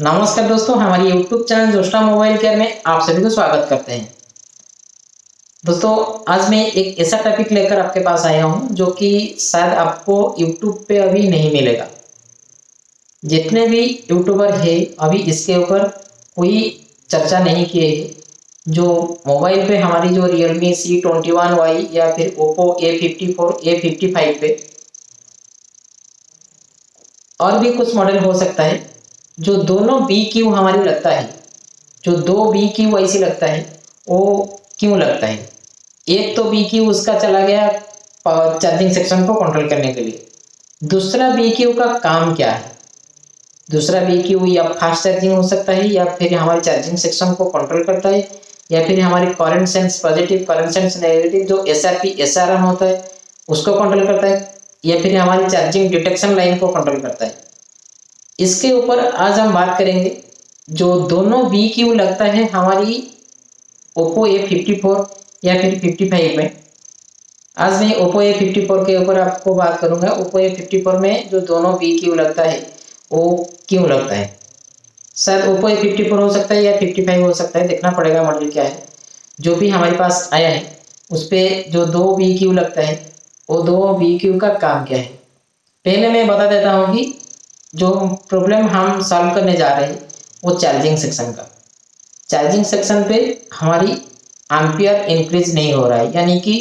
नमस्कार दोस्तों, हमारी YouTube channel Joshna mobile care में आप सभी को स्वागत करते हैं। दोस्तों, आज मैं एक ऐसा टॉपिक लेकर आपके पास आया हूं जो कि शायद आपको यूट्यूब पे अभी नहीं मिलेगा। जितने भी यूट्यूबर हैं अभी इसके ऊपर कोई चर्चा नहीं किए हैं। जो मोबाइल पे हमारी जो Realme C21Y या फिर Oppo A54 A55 पे और भी कुछ मॉडल हो सकता है जो दोनों बी क्यू हमारी लगता है। जो दो बी क्यू ऐसे लगता है वो क्यों लगता है? एक तो बी क्यू उसका चला गया चार्जिंग सेक्शन को कंट्रोल करने के लिए। दूसरा बी क्यू का काम क्या है? दूसरा बी क्यू या फास्ट चार्जिंग हो सकता है या फिर हमारे चार्जिंग सेक्शन को कंट्रोल करता है या फिर हमारे current sense positive current sense negative जो SRP SRM होता है उसको कंट्रोल करता है या फिर हमारी चार्जिंग डिटेक्शन लाइन को कंट्रोल करता है। इसके ऊपर आज हम बात करेंगे। जो दोनों बी क्यू लगता है हमारी Oppo A54 या फिर 55 में। आज मैं Oppo A54 के ऊपर आपको बात करूंगा। Oppo A54 में जो दोनों बी क्यू लगता है वो क्यों लगता है? शायद Oppo A54 हो सकता है या 55 हो सकता है, देखना पड़ेगा मॉडल क्या है। जो भी हमारे पास आया है उस पर जो दो बी क्यू लगता है वो दो बी क्यू का काम क्या है। पहले मैं बता देता हूँ कि जो प्रॉब्लम हम सॉल्व करने जा रहे हैं वो चार्जिंग सेक्शन का। चार्जिंग सेक्शन पे हमारी एम्पियर इंक्रीज नहीं हो रहा है, यानी कि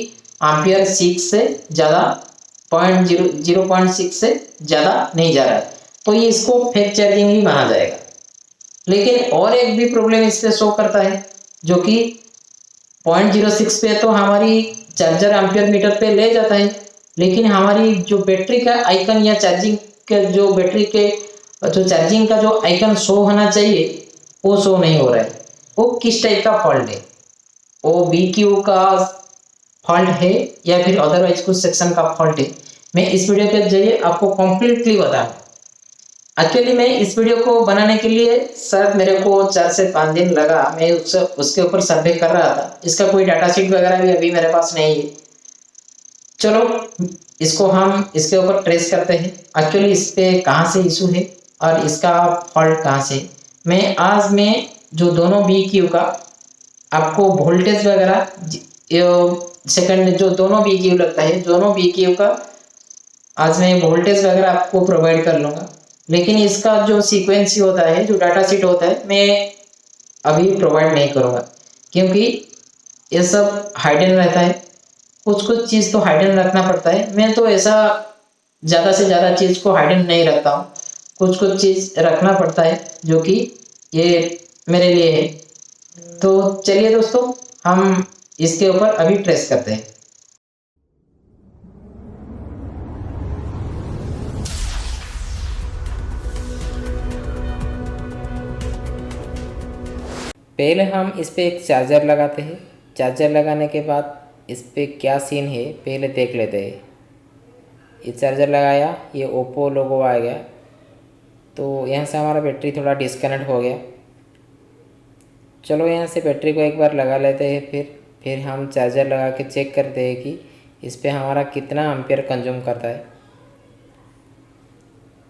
एम्पियर 6 से ज़्यादा 0.6 से ज़्यादा नहीं जा रहा है, तो ये इसको फेक चार्जिंग ही माना जाएगा। लेकिन और एक भी प्रॉब्लम इस पे शो करता है जो कि 0.06 पे तो हमारी चार्जर एम्पियर मीटर पे ले जाता है, लेकिन हमारी जो बैटरी का आइकन या चार्जिंग के जो बैटरी के जो चार्जिंग का जो आइकन शो होना चाहिए वो शो नहीं हो रहा है। वो किस टाइप का फॉल्ट है? वो बी क्यू का फॉल्ट है या फिर अदरवाइज कुछ सेक्शन का फॉल्ट है? मैं इस वीडियो के जरिए आपको कम्प्लीटली बताऊँ। एक्चुअली मैं इस वीडियो को बनाने के लिए सर मेरे को 4 से 5 दिन लगा। मैं उसके ऊपर सर्वे कर रहा था। इसका कोई डाटा शीट वगैरह भी अभी मेरे पास नहीं है। चलो इसको हम इसके ऊपर ट्रेस करते हैं। एक्चुअली इस पे कहाँ से इशू है और इसका फॉल्ट कहाँ से। मैं जो दोनों बी क्यू का आपको वोल्टेज वगैरह सेकंड जो दोनों बी क्यू लगता है दोनों बी क्यू का आज मैं वोल्टेज वगैरह आपको प्रोवाइड कर लूँगा। लेकिन इसका जो सीक्वेंस होता है जो डाटा शीट होता है मैं अभी प्रोवाइड नहीं करूँगा, क्योंकि ये सब हाइडन रहता है। कुछ कुछ चीज़ तो हाइडन रखना पड़ता है। मैं तो ऐसा ज़्यादा से ज़्यादा चीज़ को हाइडन नहीं रखता हूँ। कुछ कुछ चीज़ रखना पड़ता है जो कि ये मेरे लिए है। तो चलिए दोस्तों, हम इसके ऊपर अभी ट्रेस करते हैं। पहले हम इस पे एक चार्जर लगाते हैं। चार्जर लगाने के बाद इस पे क्या सीन है पहले देख लेते हैं। ये चार्जर लगाया, ये ओप्पो लोगो आ गया, तो यहाँ से हमारा बैटरी थोड़ा डिस्कनेक्ट हो गया। चलो यहाँ से बैटरी को एक बार लगा लेते हैं। फिर हम चार्जर लगा के चेक करते हैं कि इस पे हमारा कितना एम्पियर कंज्यूम करता है।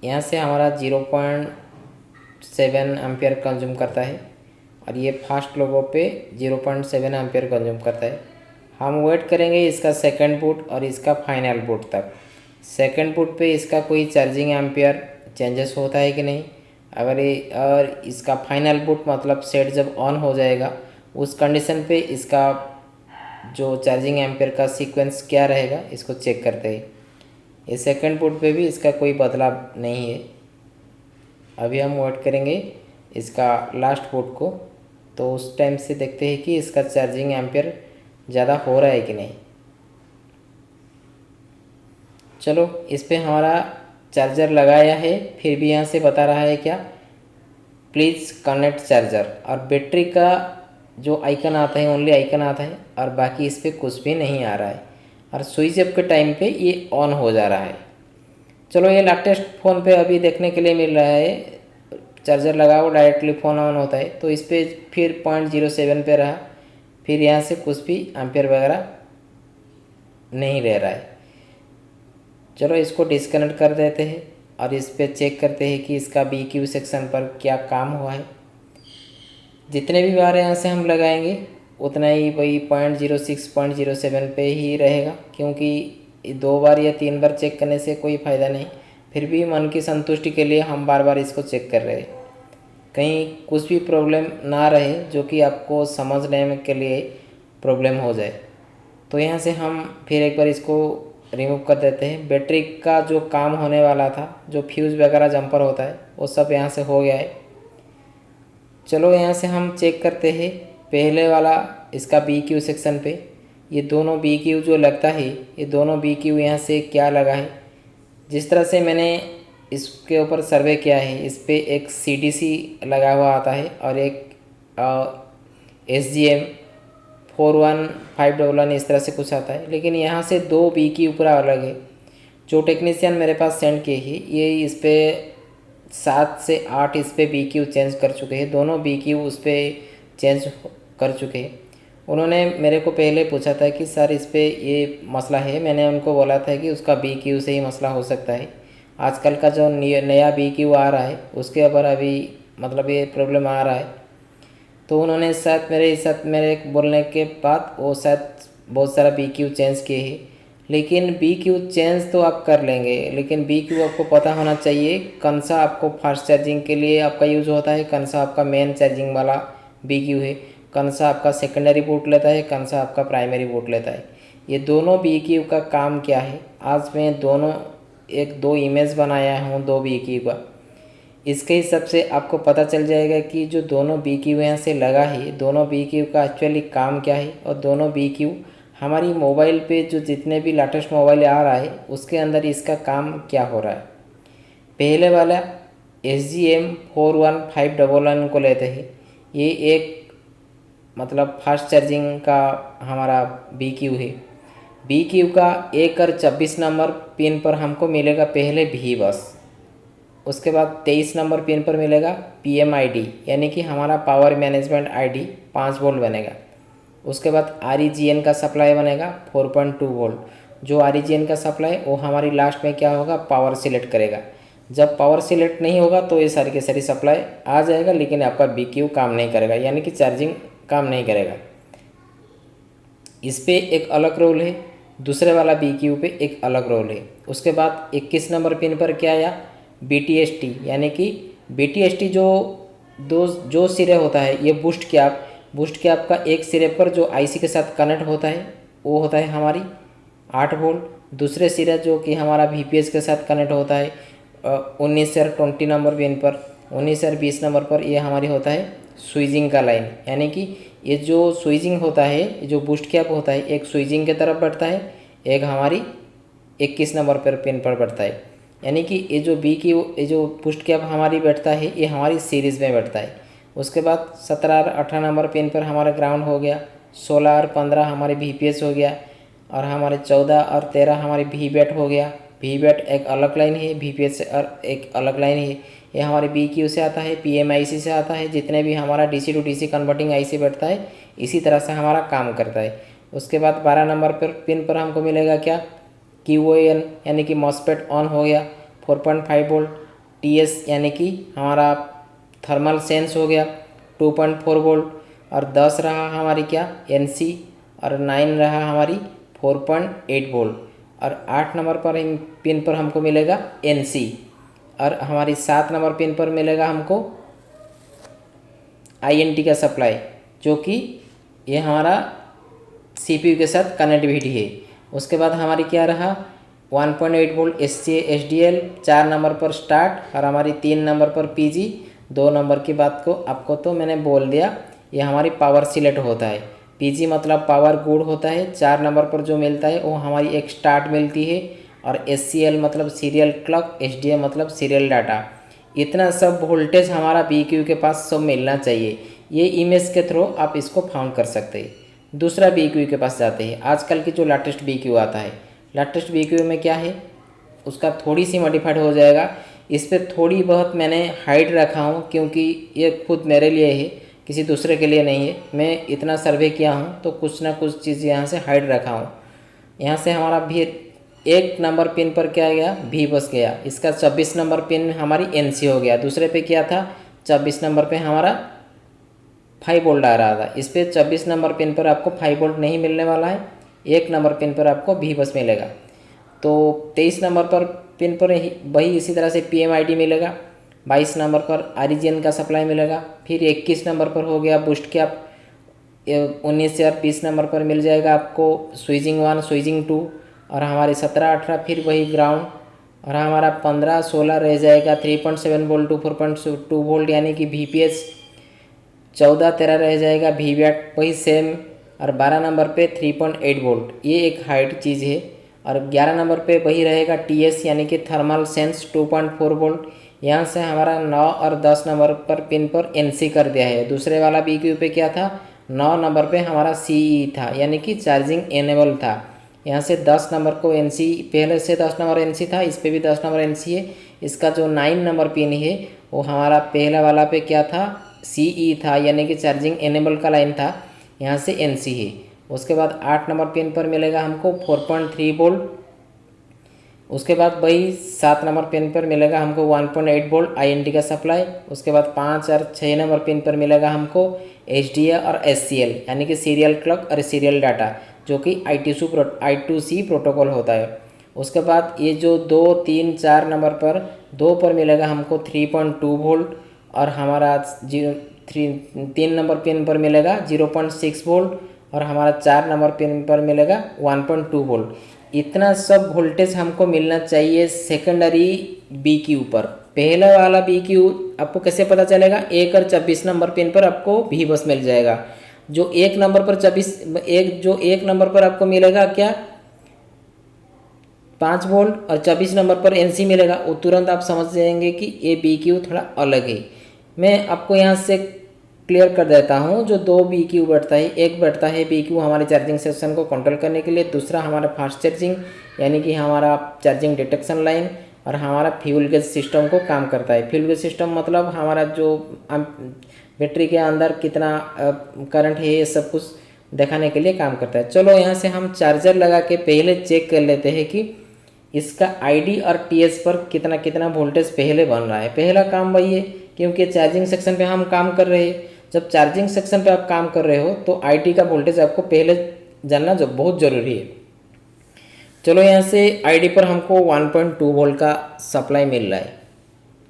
यहाँ से हमारा 0.7 एम्पियर कंज्यूम करता है और ये फास्ट लोगों पे 0.7 एम्पियर कंज्यूम करता है। हम वेट करेंगे इसका सेकंड बूट और इसका फाइनल बूट तक। सेकंड बूट पे इसका कोई चार्जिंग एम्पियर चेंजेस होता है कि नहीं। अगर ये और इसका फाइनल बूट मतलब सेट जब ऑन हो जाएगा उस कंडीशन पे इसका जो चार्जिंग एम्पियर का सीक्वेंस क्या रहेगा इसको चेक करते हैं। ये सेकंड बूट पे भी इसका कोई बदलाव नहीं है। अभी हम वेट करेंगे इसका लास्ट बूट को, तो उस टाइम से देखते हैं कि इसका चार्जिंग एम्पियर ज़्यादा हो रहा है कि नहीं। चलो इस पे हमारा चार्जर लगाया है, फिर भी यहाँ से बता रहा है क्या, प्लीज़ कनेक्ट चार्जर, और बैटरी का जो आइकन आता है ओनली आइकन आता है और बाकी इस पर कुछ भी नहीं आ रहा है। और स्विच ऑफ के टाइम पे ये ऑन हो जा रहा है। चलो ये लेटेस्ट फ़ोन पे अभी देखने के लिए मिल रहा है। चार्जर लगाओ डायरेक्टली फ़ोन ऑन होता है, तो इस पर फिर 0.07 पे रहा। फिर यहाँ से कुछ भी एम्पियर वगैरह नहीं रह रहा है। चलो इसको डिस्कनेक्ट कर देते हैं और इस पे चेक करते हैं कि इसका BQ सेक्शन पर क्या काम हुआ है। जितने भी बार यहाँ से हम लगाएंगे उतना ही वही 0.06 0.07 पे ही रहेगा, क्योंकि 2 बार या 3 बार चेक करने से कोई फ़ायदा नहीं। फिर भी मन की संतुष्टि के लिए हम बार बार इसको चेक कर रहे हैं, कहीं कुछ भी प्रॉब्लम ना रहे जो कि आपको समझने में के लिए प्रॉब्लम हो जाए। तो यहाँ से हम फिर एक बार इसको रिमूव कर देते हैं। बैटरी का जो काम होने वाला था, जो फ्यूज़ वगैरह जंपर होता है, वो सब यहाँ से हो गया है। चलो यहाँ से हम चेक करते हैं पहले वाला इसका BQ सेक्शन पे। ये दोनों BQ जो लगता है, ये दोनों BQ यहाँ से क्या लगा है। जिस तरह से मैंने इसके ऊपर सर्वे किया है, इस पर एक CDC लगा हुआ आता है और एक SGM 41511 इस तरह से कुछ आता है, लेकिन यहाँ से 2 BQ पूरा अलग है। जो टेक्नीशियन मेरे पास सेंड किए हैं, ये इस पर 7 से 8 इस पर BQ चेंज कर चुके हैं, दोनों BQ उस पर चेंज कर चुके हैं। उन्होंने मेरे को पहले पूछा था कि सर इस पर ये मसला है, मैंने उनको बोला था कि उसका BQ से ही मसला हो सकता है। आजकल का जो नया BQ आ रहा है उसके ऊपर अभी मतलब ये प्रॉब्लम आ रहा है। तो उन्होंने शायद मेरे बोलने के बाद वो शायद बहुत सारा BQ चेंज किए हैं। लेकिन BQ चेंज तो आप कर लेंगे, लेकिन BQ आपको पता होना चाहिए कौन सा आपको फास्ट चार्जिंग के लिए आपका यूज़ होता है, कौन सा आपका मेन चार्जिंग वाला BQ है, कौन सा आपका सेकेंडरी बूट लेता है, कौन सा आपका प्राइमरी बूट लेता है। ये दोनों BQ का काम क्या है, आज मैं दोनों 1-2 इमेज बनाया हूँ 2 BQ का। इसके हिसाब से आपको पता चल जाएगा कि जो दोनों BQ यहाँ से लगा है, दोनों BQ का एक्चुअली काम क्या है, और दोनों BQ हमारी मोबाइल पे जो जितने भी लेटेस्ट मोबाइल आ रहा है उसके अंदर इसका काम क्या हो रहा है। पहले वाला SGM 41511 को लेते हैं। ये एक मतलब फास्ट चार्जिंग का हमारा BQ है। BQ का 1 और 24 नंबर पिन पर हमको मिलेगा पहले भी बस, उसके बाद 23 नंबर पिन पर मिलेगा PMID यानी कि हमारा पावर मैनेजमेंट ID 5 वोल्ट बनेगा। उसके बाद REGN का सप्लाई बनेगा 4.2 वोल्ट। जो REGN का सप्लाई वो हमारी लास्ट में क्या होगा, पावर सिलेक्ट करेगा। जब पावर सिलेक्ट नहीं होगा तो ये सारी की सारी सप्लाई आ जाएगा, लेकिन आपका BQ काम नहीं करेगा, यानी कि चार्जिंग काम नहीं करेगा। इस पे एक अलग रोल है, दूसरे वाला BQ पे एक अलग रोल है। उसके बाद 21 नंबर पिन पर क्या आया, BTST यानी कि BTST जो सिरे होता है, ये बूस्ट कैप का एक सिरे पर जो IC के साथ कनेक्ट होता है वो होता है हमारी 8 वोल्ट। दूसरे सिरे जो कि हमारा VPS के साथ कनेक्ट होता है 19 और 20 नंबर पिन पर, 19 और 20 नंबर पर ये हमारी होता है स्विचिंग का लाइन। यानी कि ये जो स्विचिंग होता है, जो बूस्ट कैप होता है, एक स्विचिंग की तरफ बढ़ता है, एक हमारी 21 नंबर पर पिन पर बढ़ता है। यानी कि ये जो बूस्ट कैप हमारी बैठता है ये हमारी सीरीज़ में बैठता है। उसके बाद 17 और 18 नंबर पिन पर हमारा ग्राउंड हो गया, 16 और 15 हमारे VPS हो गया, और हमारे 14 और 13 हमारे VBAT हो गया। VBAT एक अलग लाइन है, VPS और एक अलग लाइन है। ये हमारे BQ से आता है, PMIC से आता है। जितने भी हमारा DC to DC converting IC बैठता है इसी तरह से हमारा काम करता है। उसके बाद 12 नंबर पर पिन पर हमको मिलेगा क्या, QON यानी कि मॉसफेट ऑन हो गया, 4.5 वोल्ट। TS यानी कि हमारा थर्मल सेंस हो गया 2.4 वोल्ट, और 10 रहा हमारी क्या, NC, और 9 रहा हमारी 4.8 वोल्ट, और 8 नंबर पर पिन पर हमको मिलेगा NC, और हमारी 7 नंबर पिन पर मिलेगा हमको INT का सप्लाई, जो कि ये हमारा CPU के साथ कनेक्टिविटी है। उसके बाद हमारी क्या रहा 1.8 वोल्ट SDL, 4 नंबर पर स्टार्ट, और हमारी 3 नंबर पर PG। 2 नंबर की बात को आपको तो मैंने बोल दिया, ये हमारी पावर सिलेक्ट होता है। PG मतलब पावर गुड होता है। 4 नंबर पर जो मिलता है वो हमारी एक स्टार्ट मिलती है, और SCL मतलब सीरियल क्लॉक, SDA मतलब सीरियल डाटा। इतना सब वोल्टेज हमारा BQ के पास सब मिलना चाहिए। ये इमेज के थ्रू आप इसको फाउंड कर सकते हैं। दूसरा BQ के पास जाते हैं। आजकल की जो लेटेस्ट BQ आता है, लेटेस्ट BQ में क्या है, उसका थोड़ी सी मॉडिफाइड हो जाएगा। इस पर थोड़ी बहुत मैंने हाइट रखा हूँ, क्योंकि ये खुद मेरे लिए है, किसी दूसरे के लिए नहीं है। मैं इतना सर्वे किया हूँ तो कुछ ना कुछ चीज़ यहाँ से हाइट रखा हूँ। यहाँ से हमारा भी एक नंबर पिन पर क्या गया, भी बस गया। इसका 24 नंबर पिन हमारी एनसी हो गया। दूसरे पे क्या था, 24 नंबर पे हमारा 5 वोल्ट आ रहा था। इस पर 24 नंबर पिन पर आपको 5 वोल्ट नहीं मिलने वाला है, एक नंबर पिन पर आपको भी बस मिलेगा। तो 23 नंबर पर पिन पर वही इसी तरह से PMID मिलेगा। 22 नंबर पर आरिजियन का सप्लाई मिलेगा। फिर 21 नंबर पर हो गया बूस्ट कैप। 19 से 20 नंबर पर मिल जाएगा आपको स्विचिंग 1 स्विचिंग 2, और हमारे 17 18 फिर वही ग्राउंड, और हमारा 15 16 रह जाएगा 3.7 वोल्ट टू 4.2 वोल्ट यानी कि VPH। 14 13 रह जाएगा VVAT वही सेम, और 12 नंबर पे 3.8 वोल्ट, ये एक हाइट चीज़ है। और 11 नंबर पे वही रहेगा TS यानी कि थर्मल सेंस 2.4 वोल्ट। यहाँ से हमारा 9 और 10 नंबर पर पिन पर NC कर दिया है। दूसरे वाला BQ पे क्या था, 9 नंबर पे हमारा CE था यानी कि चार्जिंग एनेबल था। यहाँ से 10 नंबर को NC, पहले से 10 नंबर NC था, इस पर भी 10 नंबर NC है। इसका जो 9 नंबर पिन है वो हमारा पहला वाला पे क्या था, CE था यानी कि चार्जिंग एनेबल का लाइन था, यहाँ से NC है। उसके बाद 8 नंबर पिन पर मिलेगा हमको 4.3 वोल्ट। उसके बाद वही 7 नंबर पिन पर मिलेगा हमको 1.8 वोल्ट INT का सप्लाई। उसके बाद 5 और 6 नंबर पिन पर मिलेगा हमको HDA और SCL यानी कि सीरियल क्लॉक और सीरियल डाटा, जो कि I2C प्रोटोकॉल होता है। उसके बाद ये जो 2 3 4 नंबर पर 2 पर मिलेगा हमको 3.2 वोल्ट, और हमारा 3 नंबर पिन पर मिलेगा 0.6 वोल्ट, और हमारा 4 नंबर पिन पर मिलेगा 1.2 वोल्ट। इतना सब वोल्टेज हमको मिलना चाहिए सेकेंडरी BQ पर। पहला वाला BQ आपको कैसे पता चलेगा, 1 और 24 नंबर पिन पर आपको भी बस मिल जाएगा। जो एक नंबर पर 1 नंबर पर आपको मिलेगा क्या, 5 वोल्ट, और 24 नंबर पर NC मिलेगा, वो तुरंत आप समझ जाएंगे कि ये BQ थोड़ा अलग है। मैं आपको यहाँ से क्लियर कर देता हूँ। जो 2 BQ बैठता है, एक बैठता है BQ हमारे चार्जिंग सेक्शन को कंट्रोल करने के लिए, दूसरा हमारा फास्ट चार्जिंग यानी कि हमारा चार्जिंग डिटेक्शन लाइन, और हमारा फ्यूल गेज सिस्टम को काम करता है। फ्यूल गेज सिस्टम मतलब हमारा जो बैटरी के अंदर कितना करंट है ये सब कुछ दिखाने के लिए काम करता है। चलो यहाँ से हम चार्जर लगा के पहले चेक कर लेते हैं कि इसका ID और TS पर कितना कितना वोल्टेज पहले बन रहा है। पहला काम वही है, क्योंकि चार्जिंग सेक्शन पे हम काम कर रहे हैं। जब चार्जिंग सेक्शन पे आप काम कर रहे हो तो ID का वोल्टेज आपको पहले जानना जो बहुत ज़रूरी है। चलो यहाँ से ID पर हमको 1.2 वोल्ट का सप्लाई मिल रहा है,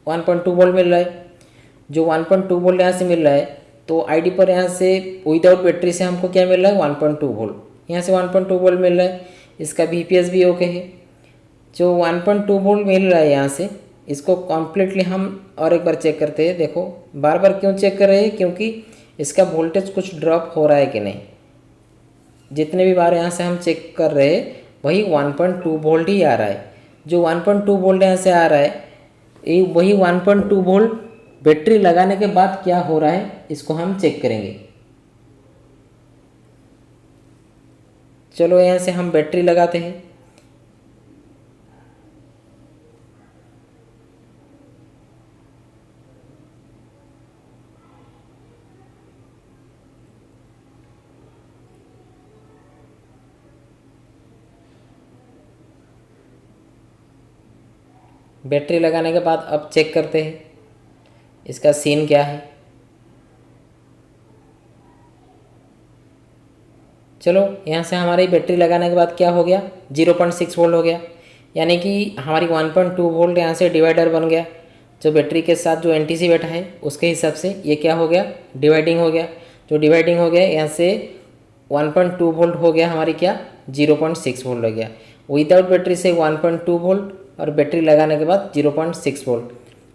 1.2 वोल्ट मिल रहा है। जो 1.2 वोल्ट यहाँ से मिल रहा है, तो ID पर यहाँ से विदाउट बैटरी से हमको क्या मिल रहा है, 1.2 वोल्ट। यहाँ से 1.2 वोल्ट मिल रहा है। इसका VPS भी ओके है। जो 1.2 वोल्ट मिल रहा है यहाँ से, इसको कम्प्लीटली हम और एक बार चेक करते हैं। देखो बार बार क्यों चेक कर रहे हैं, क्योंकि इसका वोल्टेज कुछ ड्रॉप हो रहा है कि नहीं। जितने भी बार यहाँ से हम चेक कर रहे हैं वही 1.2 वोल्ट ही आ रहा है। जो 1.2 वोल्ट यहाँ से आ रहा है, ये वही 1.2 वोल्ट बैटरी लगाने के बाद क्या हो रहा है इसको हम चेक करेंगे। चलो यहाँ से हम बैटरी लगाते हैं। बैटरी लगाने के बाद अब चेक करते हैं इसका सीन क्या है। चलो यहाँ से हमारी बैटरी लगाने के बाद क्या हो गया, 0.6 वोल्ट हो गया, यानी कि हमारी 1.2 वोल्ट यहाँ से डिवाइडर बन गया। जो बैटरी के साथ जो NTC बैठा है उसके हिसाब से ये क्या हो गया, डिवाइडिंग हो गया। जो डिवाइडिंग हो गया यहाँ से 1.2 वोल्ट हो गया हमारी क्या, 0.6 वोल्ट हो गया। विदाउट बैटरी से 1.2 वोल्ट, और बैटरी लगाने के बाद 0.6 वोल्ट।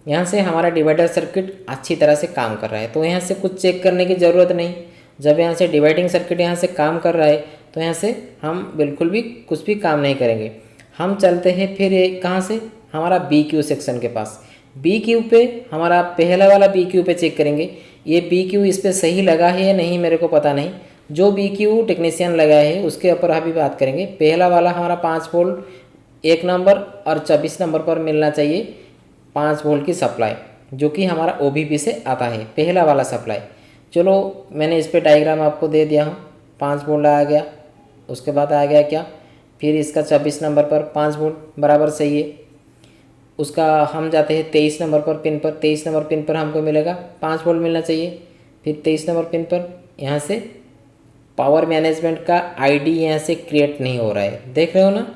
यहाँ से हमारा डिवाइडर सर्किट अच्छी तरह से काम कर रहा है, तो यहाँ से कुछ चेक करने की ज़रूरत नहीं। जब यहाँ से डिवाइडिंग सर्किट यहाँ से काम कर रहा है तो यहाँ से हम बिल्कुल भी कुछ भी काम नहीं करेंगे। हम चलते हैं फिर ये कहाँ से, हमारा BQ सेक्शन के पास। BQ पे हमारा पहला वाला BQ पे चेक करेंगे। ये BQ इस पर सही लगा है या नहीं मेरे को पता नहीं। जो BQ टेक्नीशियन लगाया है उसके ऊपर अभी बात करेंगे। पहला वाला हमारा 5 वोल्ट 1 नंबर और 24 नंबर पर मिलना चाहिए 5 वोल्ट की सप्लाई, जो कि हमारा OBP से आता है पहला वाला सप्लाई। चलो मैंने इस पर डायग्राम आपको दे दिया हूँ। 5 वोल्ट आ गया, उसके बाद आ गया क्या, फिर इसका 24 नंबर पर 5 वोल्ट बराबर सही है। उसका हम जाते हैं 23 नंबर पर पिन पर। 23 नंबर पिन पर हमको मिलेगा 5 वोल्ट मिलना चाहिए। फिर 23 नंबर पिन पर यहाँ से पावर मैनेजमेंट का आईडी यहाँ से क्रिएट नहीं हो रहा है, देख रहे हो ना।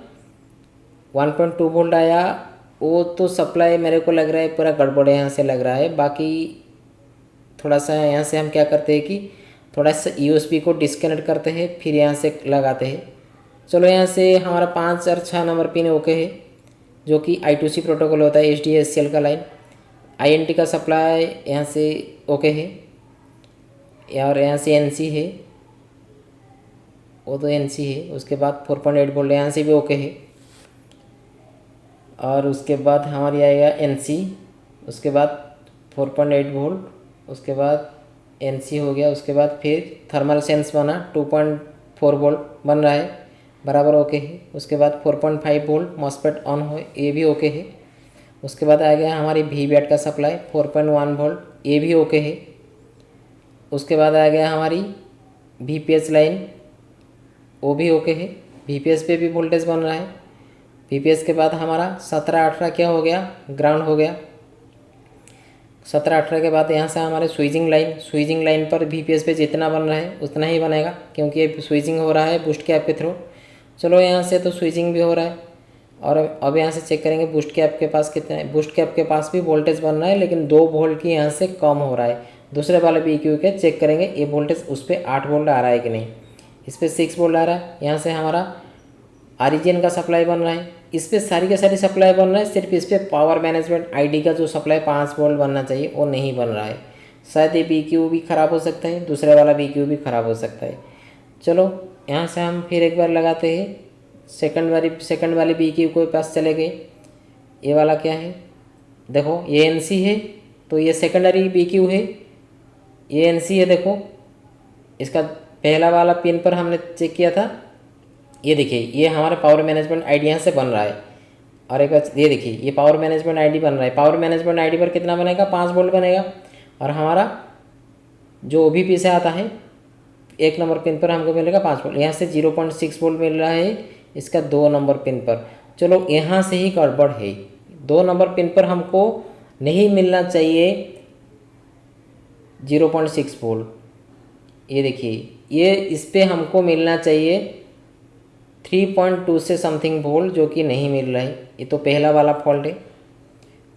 1.2 वोल्ट आया, वो तो सप्लाई मेरे को लग रहा है पूरा गड़बड़ यहाँ से लग रहा है। बाकी थोड़ा सा यहाँ से हम क्या करते हैं कि थोड़ा सा यूएसबी को डिस्कनेक्ट करते हैं, फिर यहाँ से लगाते हैं। चलो यहाँ से हमारा 5 और 6 नंबर पिन ओके है, जो कि I2C प्रोटोकॉल होता है, HDACL का लाइन। INT का सप्लाई यहाँ से ओके है, और यहाँ से NC है, वो तो NC है। उसके बाद 4.8 वोल्ट यहाँ से भी ओके है, और उसके बाद हमारी आएगा NC, उसके बाद 4.8 वोल्ट, उसके बाद NC हो गया। उसके बाद फिर थर्मल सेंस बना 2.4 वोल्ट बन रहा है, बराबर ओके है। उसके बाद 4.5 वोल्ट मॉसफेट ऑन हो, ये भी ओके है। उसके बाद आ गया हमारी VBAT का सप्लाई 4.1 वोल्ट, ये भी ओके है। उसके बाद आ गया हमारी VPS लाइन, वो भी ओके है। VPS पे भी वोल्टेज बन रहा है। VPS के बाद हमारा 17-18 क्या हो गया, ग्राउंड हो गया। 17-18 के बाद यहाँ से हमारे स्विचिंग लाइन पर VPS पे जितना बन रहा है उतना ही बनेगा, क्योंकि ये स्विचिंग हो रहा है बूस्ट कैप के थ्रू। चलो यहाँ से तो स्विचिंग भी हो रहा है, और अब यहाँ से चेक करेंगे बूस्ट कैप के पास कितना है। बूस्ट कैप के पास भी वोल्टेज बन रहा है, लेकिन 2 वोल्ट की यहाँ से कम हो रहा है। दूसरे वाले BQ के चेक करेंगे ये वोल्टेज उस पर 8 वोल्ट आ रहा है कि नहीं। इस पर 6 वोल्ट आ रहा है। यहाँ से हमारा ऑरिजिन का सप्लाई बन रहा है, इस पर सारी का सारी सप्लाई बन रहा है। सिर्फ इस पर पावर मैनेजमेंट आईडी का जो सप्लाई 5 वोल्ट बनना चाहिए वो नहीं बन रहा है। शायद ये BQ भी ख़राब हो सकता है, दूसरे वाला BQ भी ख़राब हो सकता है। चलो यहाँ से हम फिर एक बार लगाते हैं। सेकंड वाली BQ को पास चले गए। ये वाला क्या है, देखो ये NC है, तो ये सेकेंडरी BQ है, ये NC है। देखो इसका पहला वाला पिन पर हमने चेक किया था, ये देखिए ये हमारा पावर मैनेजमेंट आईडी यहाँ से बन रहा है। और एक बार ये देखिए ये पावर मैनेजमेंट आईडी बन रहा है। पावर मैनेजमेंट आईडी पर कितना बनेगा, 5 वोल्ट बनेगा। और हमारा जो OBP से आता है 1 नंबर पिन पर हमको मिलेगा 5 वोल्ट। यहाँ से 0.6 वोल्ट मिल रहा है इसका 2 नंबर पिन पर। चलो यहाँ से ही गड़बड़ है, 2 नंबर पिन पर हमको नहीं मिलना चाहिए 0.6 वोल्ट। ये देखिए ये इस पर हमको मिलना चाहिए 3.2 से समथिंग वोल्ट, जो कि नहीं मिल रहा है। ये तो पहला वाला फॉल्ट है।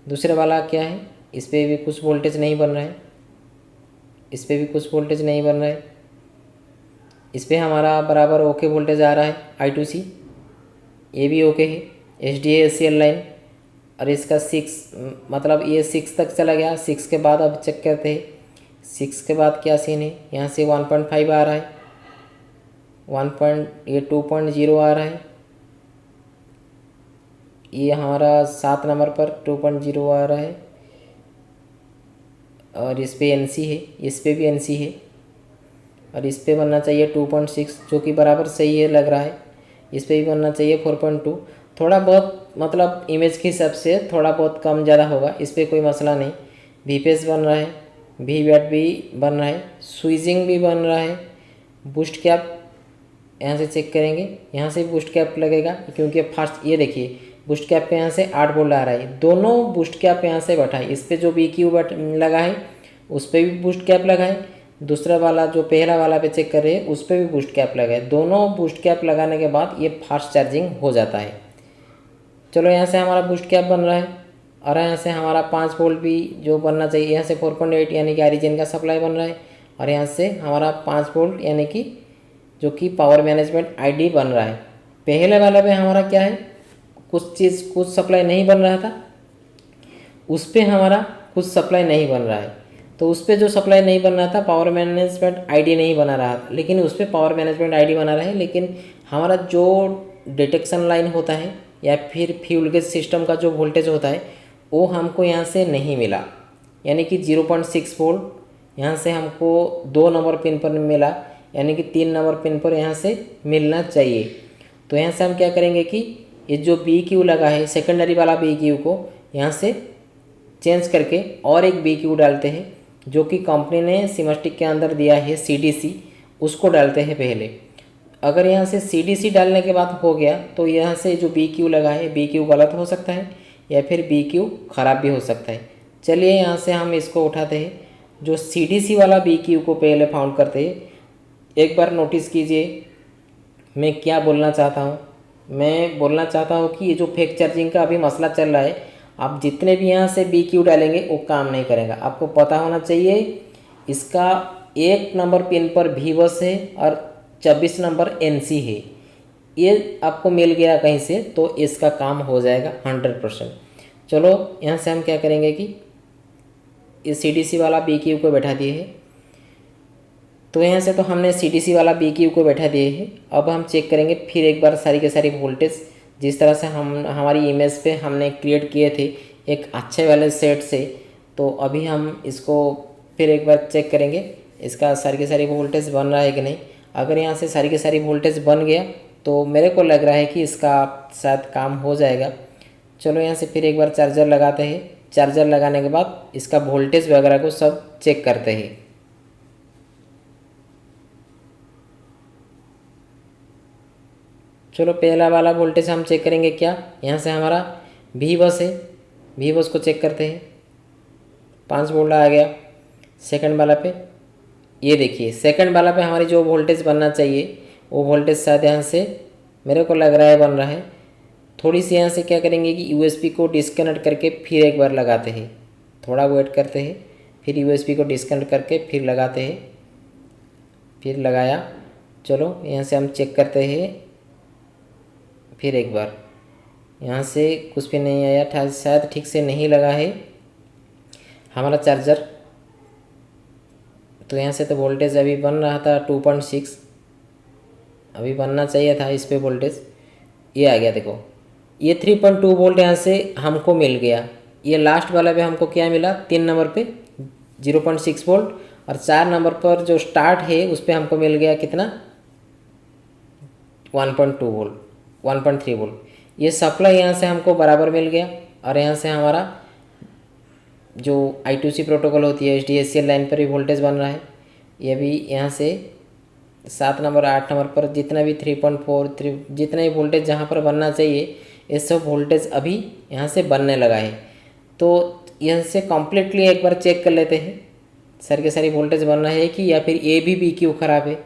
दूसरे वाला क्या है, इस पर भी कुछ वोल्टेज नहीं बन रहा है, इस पर भी कुछ वोल्टेज नहीं बन रहा है। इस पर हमारा बराबर ओके वोल्टेज आ रहा है I2C, ये भी ओके है। HDACL लाइन, और इसका 6 मतलब ये 6 तक चला गया। 6 के बाद अब चेक करते हैं 6 के बाद क्या सीन है। यहाँ से 1.5 आ रहा है, 2.0 आ रहा है। ये हमारा 7 नंबर पर 2.0 आ रहा है, और इस पे NC है, इस पे भी NC है, और इस पे बनना चाहिए 2.6, जो कि बराबर सही है लग रहा है। इस पे भी बनना चाहिए 4.2, थोड़ा बहुत मतलब इमेज के हिसाब से थोड़ा बहुत कम ज़्यादा होगा, इस पर कोई मसला नहीं। VPS बन रहा है, VBAT भी बन रहा है, स्विचिंग भी बन रहा है। बूस्ट कैप यहाँ से चेक करेंगे, यहाँ से बूस्ट कैप लगेगा, क्योंकि फर्स्ट ये देखिए बूस्ट कैप पे यहाँ से 8 वोल्ट आ रहा है। दोनों बूस्ट कैप यहाँ से बैठा है। इस पे जो BQ लगा है उस पर भी बूस्ट कैप लगा है, दूसरा वाला जो पहला वाला पे चेक कर रहे हैं उस पर भी बूस्ट कैप लगा है। दोनों बूस्ट कैप लगाने के बाद ये फास्ट चार्जिंग हो जाता है। चलो यहाँ से हमारा बूस्ट कैप बन रहा है, और यहाँ से हमारा 5 वोल्ट भी जो बनना चाहिए, यहाँ से 4.8 यानी कि ऑरिजिन का सप्लाई बन रहा है, और यहाँ से हमारा 5 वोल्ट यानी कि जो कि पावर मैनेजमेंट आईडी बन रहा है। पहले वाला पे हमारा क्या है, कुछ सप्लाई नहीं बन रहा था, उस पर हमारा कुछ सप्लाई नहीं बन रहा है। तो उस पर जो सप्लाई नहीं बन रहा था पावर मैनेजमेंट आईडी नहीं बना रहा था, लेकिन उस पर पावर मैनेजमेंट आईडी बना रहा है। लेकिन हमारा जो डिटेक्शन लाइन होता है या फिर फ्यूल गेज सिस्टम का जो वोल्टेज होता है वो हमको यहाँ से नहीं मिला, यानी कि 0.6 वोल्ट यहाँ से हमको 2 नंबर पिन पर मिला, यानी कि 3 नंबर पिन पर यहाँ से मिलना चाहिए। तो यहाँ से हम क्या करेंगे कि ये जो BQ लगा है सेकेंडरी वाला BQ को यहाँ से चेंज करके और एक BQ डालते हैं, जो कि कंपनी ने सिमस्टिक के अंदर दिया है CDC, उसको डालते हैं पहले। अगर यहाँ से CDC डालने के बाद हो गया तो यहाँ से जो BQ लगा है BQ गलत हो सकता है या फिर BQ ख़राब भी हो सकता है। चलिए यहाँ से हम इसको उठाते हैं, जो CDC वाला BQ को पहले फाउंड करते हैं। एक बार नोटिस कीजिए मैं क्या बोलना चाहता हूँ। मैं बोलना चाहता हूँ कि ये जो फेक चार्जिंग का अभी मसला चल रहा है, आप जितने भी यहाँ से BQ डालेंगे वो काम नहीं करेगा। आपको पता होना चाहिए इसका 1 नंबर पिन पर V बस है और 24 नंबर NC है। ये आपको मिल गया कहीं से तो इसका काम हो जाएगा 100%। चलो यहाँ से हम क्या करेंगे कि इस CDC वाला BQ को बैठा दिए है। तो यहाँ से तो हमने CDC वाला BQ को बैठा दिए है। अब हम चेक करेंगे फिर एक बार सारी के सारी वोल्टेज जिस तरह से हम हमारी इमेज पे हमने क्रिएट किए थे एक अच्छे वाले सेट से। तो अभी हम इसको फिर एक बार चेक करेंगे इसका सारी की सारी वोल्टेज बन रहा है कि नहीं। अगर यहाँ से सारी की सारी वोल्टेज बन गया तो मेरे को लग रहा है कि इसका शायद काम हो जाएगा। चलो यहाँ से फिर एक बार चार्जर लगाते हैं। चार्जर लगाने के बाद इसका वोल्टेज वगैरह को सब चेक करते हैं। चलो पहला वाला वोल्टेज हम चेक करेंगे क्या। यहाँ से हमारा V बस है, V बस को चेक करते हैं। 5 वोल्ट आ गया। सेकंड वाला पे ये देखिए, सेकंड वाला पे हमारी जो वोल्टेज बनना चाहिए वो वोल्टेज शायद यहाँ से मेरे को लग रहा है बन रहा है। थोड़ी सी यहाँ से क्या करेंगे कि USB को डिस्कनेक्ट करके फिर एक बार लगाते हैं। थोड़ा वेट करते हैं, फिर USB को डिस्कनेक्ट करके फिर लगाते हैं। फिर लगाया। चलो यहाँ से हम चेक करते हैं फिर एक बार। यहाँ से कुछ भी नहीं आया, शायद ठीक से नहीं लगा है हमारा चार्जर। तो यहाँ से तो वोल्टेज अभी बन रहा था 2.6, अभी बनना चाहिए था इस पे वोल्टेज। ये आ गया, देखो ये 3.2 वोल्ट यहाँ से हमको मिल गया। ये लास्ट वाला पे हमको क्या मिला, 3 नंबर पे 0.6 वोल्ट और 4 नंबर पर जो स्टार्ट है उस पर हमको मिल गया कितना 1.2 वोल्ट 1.3 वोल्ट। ये सप्लाई यहाँ से हमको बराबर मिल गया। और यहाँ से हमारा जो I2C प्रोटोकॉल होती है HDACL लाइन पर भी वोल्टेज बन रहा है। ये भी यहाँ से 7 नंबर 8 नंबर पर जितना भी 3.4 जितना भी वोल्टेज जहाँ पर बनना चाहिए ये सब वोल्टेज अभी यहाँ से बनने लगा है। तो यहाँ से कम्प्लीटली एक बार चेक कर लेते हैं सर के सारी वोल्टेज बनना है कि या फिर ये भी BQ खराब है।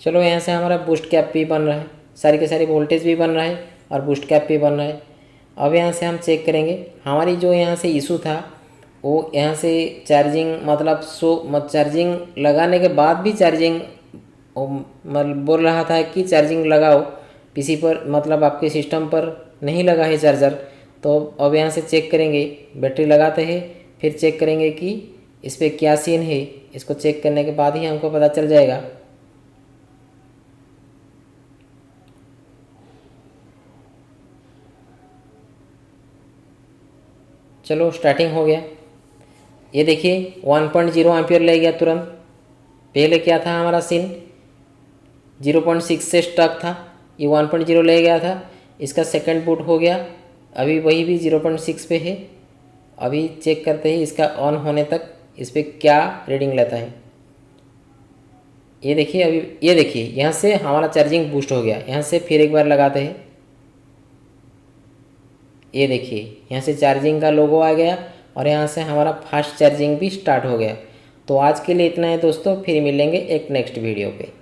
चलो यहाँ से हमारा बूस्ट कैप भी बन रहा है, सारी के सारी वोल्टेज भी बन रहा है और बूस्ट कैप भी बन रहा है। अब यहाँ से हम चेक करेंगे हमारी जो यहाँ से इशू था वो यहाँ से चार्जिंग मतलब चार्जिंग लगाने के बाद भी चार्जिंग मतलब बोल रहा था कि चार्जिंग लगाओ PC पर, मतलब आपके सिस्टम पर नहीं लगा है चार्जर। तो अब यहाँ से चेक करेंगे, बैटरी लगाते हैं फिर चेक करेंगे कि इस पर क्या सीन है। इसको चेक करने के बाद ही हमको पता चल जाएगा। चलो स्टार्टिंग हो गया। ये देखिए 1.0 एम्पियर ले गया तुरंत। पहले क्या था हमारा सीन 0.6 से स्टक था, ये 1.0 ले गया था। इसका सेकंड बूट हो गया, अभी वही भी 0.6 पे है। अभी चेक करते हैं इसका ऑन होने तक इस पर क्या रीडिंग लेता है। ये देखिए अभी, ये देखिए यहाँ से हमारा चार्जिंग बूस्ट हो गया। यहाँ से फिर एक बार लगाते हैं। ये देखिए यहाँ से चार्जिंग का लोगो आ गया और यहाँ से हमारा फास्ट चार्जिंग भी स्टार्ट हो गया। तो आज के लिए इतना है दोस्तों, फिर मिलेंगे एक नेक्स्ट वीडियो पे।